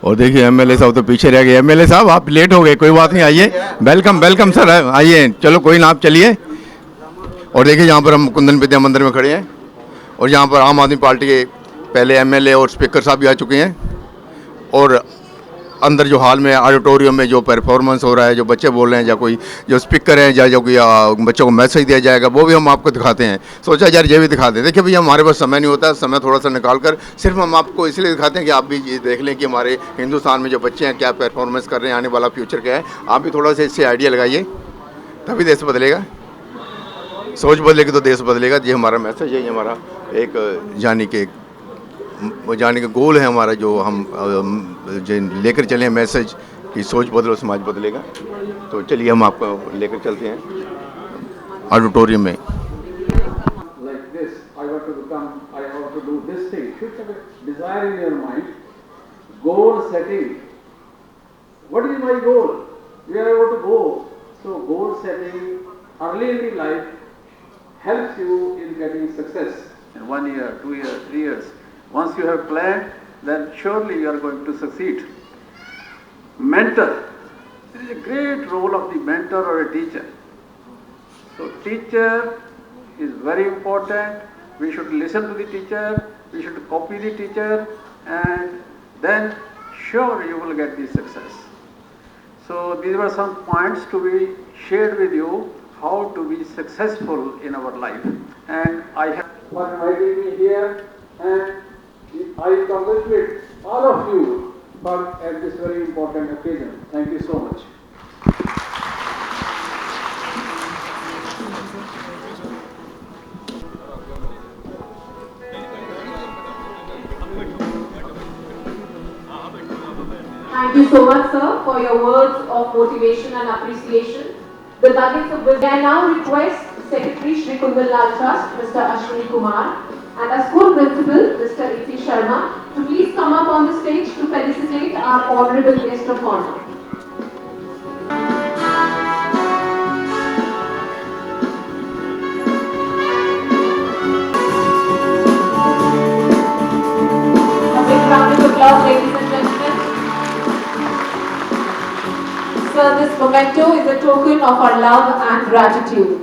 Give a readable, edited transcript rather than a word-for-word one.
और देखिए एमएलए साहब तो पीछे रह गए। एमएलए साहब आप लेट हो गए, कोई बात नहीं, आइए, वेलकम वेलकम सर, आइए, चलो कोई ना, आप चलिए। और देखिए यहाँ पर हम कुंदन विद्या मंदिर में खड़े हैं और यहाँ पर आम आदमी पार्टी के पहले एमएलए और स्पीकर साहब भी आ चुके हैं। और अंदर जो हॉल में ऑडिटोरियम में जो परफॉर्मेंस हो रहा है, जो बच्चे बोल रहे हैं, या कोई जो स्पीकर हैं, या जो कोई बच्चों को मैसेज दिया जाएगा, वो भी हम आपको दिखाते हैं। सोचा यार ये भी दिखा दें। देखिए भैया हमारे पास समय नहीं होता, समय थोड़ा सा निकाल कर सिर्फ हम आपको इसलिए दिखाते हैं कि आप भी ये देख लें कि हमारे हिंदुस्तान में जो बच्चे हैं क्या परफॉर्मेंस कर रहे हैं, आने वाला फ्यूचर क्या है। आप भी थोड़ा सा इससे आइडिया लगाइए, तभी देश बदलेगा। सोच बदलेगी तो देश बदलेगा। ये हमारा मैसेज है, ये हमारा एक जाने का गोल है हमारा, जो हम जो लेकर चले हैं मैसेज कि सोच बदलो समाज बदलेगा। तो चलिए हम आपको लेकर चलते हैं ऑडिटोरियम में। Like this, I want to become, I want to do this thing. Should have a desire in your mind. Goal setting. What is my goal? Where I want to go? So goal setting early in the life helps you in getting success in 1 year, 2 years, 3 years. Once you have planned, then surely you are going to succeed. Mentor. There is a great role of the mentor or a teacher. So teacher is very important. We should listen to the teacher, we should copy the teacher, and then sure you will get the success. So these were some points to be shared with you, how to be successful in our life. And I have for inviting me here, and I congratulate all of you for at this very important occasion. Thank you so much. Thank you so much, sir, for your words of motivation and appreciation. The nuggets of wisdom. I now request Secretary Shri Kundan Lal Trust, Mr. Ashwini Kumar, and our school principal, Mr.A.P. Sharma, to please come up on the stage to felicitate our honorable guest of honor. A big round of applause, ladies and gentlemen. Sir, this memento is a token of our love and gratitude.